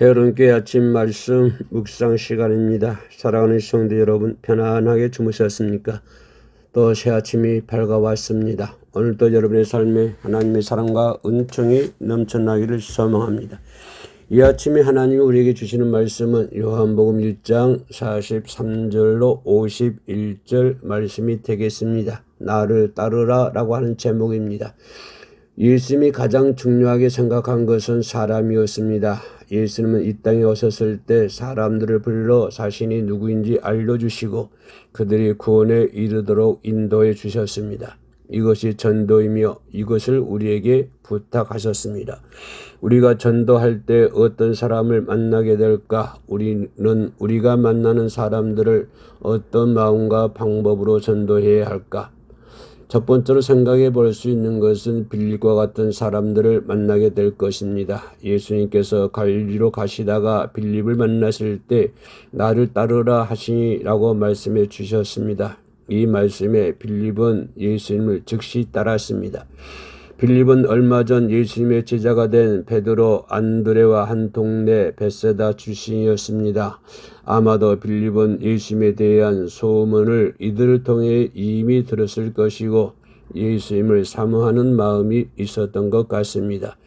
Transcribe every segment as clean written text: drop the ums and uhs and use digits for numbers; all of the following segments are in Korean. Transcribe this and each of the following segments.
여러분께 아침 말씀 묵상 시간입니다. 사랑하는 성도 여러분, 편안하게 주무셨습니까? 또 새 아침이 밝아왔습니다. 오늘도 여러분의 삶에 하나님의 사랑과 은총이 넘쳐나기를 소망합니다. 이 아침에 하나님이 우리에게 주시는 말씀은 요한복음 1장 43절로 51절 말씀이 되겠습니다. 나를 따르라 라고 하는 제목입니다. 예수님이 가장 중요하게 생각한 것은 사람이었습니다. 예수님은 이 땅에 오셨을 때 사람들을 불러 자신이 누구인지 알려주시고 그들이 구원에 이르도록 인도해 주셨습니다. 이것이 전도이며 이것을 우리에게 부탁하셨습니다. 우리가 전도할 때 어떤 사람을 만나게 될까? 우리는 우리가 만나는 사람들을 어떤 마음과 방법으로 전도해야 할까? 첫 번째로 생각해 볼 수 있는 것은 빌립과 같은 사람들을 만나게 될 것입니다. 예수님께서 갈릴리로 가시다가 빌립을 만났을 때 나를 따르라 하시니라고 말씀해 주셨습니다. 이 말씀에 빌립은 예수님을 즉시 따랐습니다. 빌립은 얼마 전 예수님의 제자가 된 베드로, 안드레와 한 동네 벳세다 출신이었습니다. 아마도 빌립은 예수님에 대한 소문을 이들을 통해 이미 들었을 것이고 예수님을 사모하는 마음이 있었던 것 같습니다.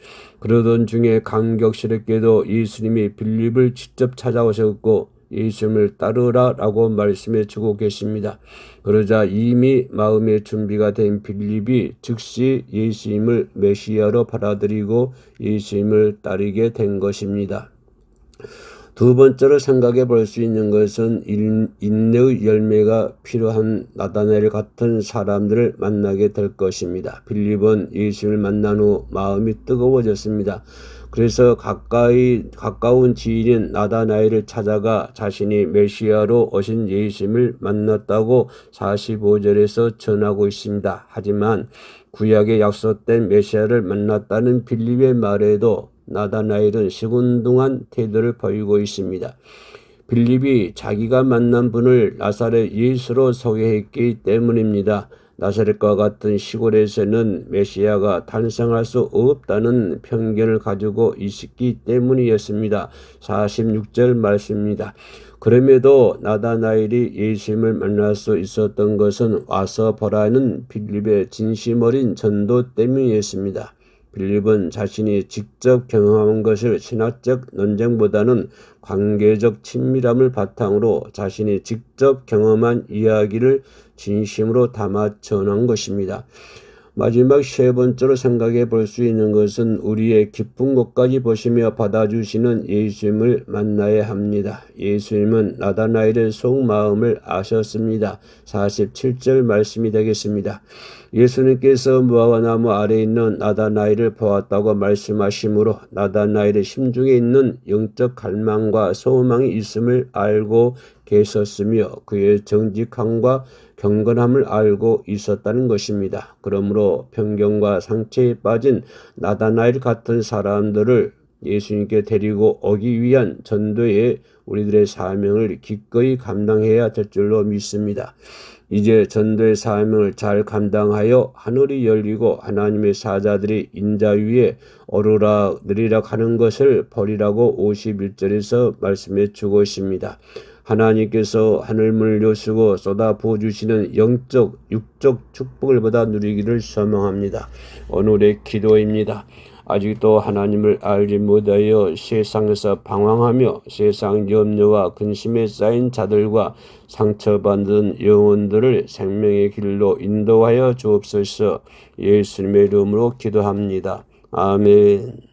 그러던 중에 감격스럽게도 예수님이 빌립을 직접 찾아오셨고 예수님을 따르라 라고 말씀해 주고 계십니다. 그러자 이미 마음의 준비가 된 빌립이 즉시 예수님을 메시아로 받아들이고 예수님을 따르게 된 것입니다. 두 번째로 생각해 볼 수 있는 것은 인내의 열매가 필요한 나다나엘 같은 사람들을 만나게 될 것입니다. 빌립은 예수님을 만난 후 마음이 뜨거워졌습니다. 그래서 가까운 지인인 나다나엘을 찾아가 자신이 메시아로 오신 예수님을 만났다고 45절에서 전하고 있습니다. 하지만 구약에 약속된 메시아를 만났다는 빌립의 말에도 나다나엘은 시큰둥한 태도를 보이고 있습니다. 빌립이 자기가 만난 분을 나사렛 예수로 소개했기 때문입니다. 나사렛과 같은 시골에서는 메시아가 탄생할 수 없다는 편견을 가지고 있었기 때문이었습니다. 46절 말씀입니다. 그럼에도 나다나엘이 예수님을 만날 수 있었던 것은 와서 보라는 빌립의 진심 어린 전도 때문이었습니다. 빌립은 자신이 직접 경험한 것을 신학적 논쟁보다는 관계적 친밀함을 바탕으로 자신이 직접 경험한 이야기를 진심으로 담아 전한 것입니다. 마지막 세 번째로 생각해 볼 수 있는 것은 우리의 기쁜 것까지 보시며 받아주시는 예수님을 만나야 합니다. 예수님은 나다나엘의 속마음을 아셨습니다. 47절 말씀이 되겠습니다. 예수님께서 무화과나무 아래에 있는 나다나엘을 보았다고 말씀하시므로 나다나엘의 심중에 있는 영적 갈망과 소망이 있음을 알고 계셨으며 그의 정직함과 경건함을 알고 있었다는 것입니다. 그러므로 편견과 상처에 빠진 나다나엘 같은 사람들을 예수님께 데리고 오기 위한 전도에 우리들의 사명을 기꺼이 감당해야 될 줄로 믿습니다. 이제 전도의 사명을 잘 감당하여 하늘이 열리고 하나님의 사자들이 인자 위에 오르라 내리라 하는 것을 보리라고 51절에서 말씀해 주고 있습니다. 하나님께서 하늘문을 여시고 쏟아 부어주시는 영적, 육적 축복을 받아 누리기를 소망합니다. 오늘의 기도입니다. 아직도 하나님을 알지 못하여 세상에서 방황하며 세상 염려와 근심에 쌓인 자들과 상처받은 영혼들을 생명의 길로 인도하여 주옵소서. 예수님의 이름으로 기도합니다. 아멘.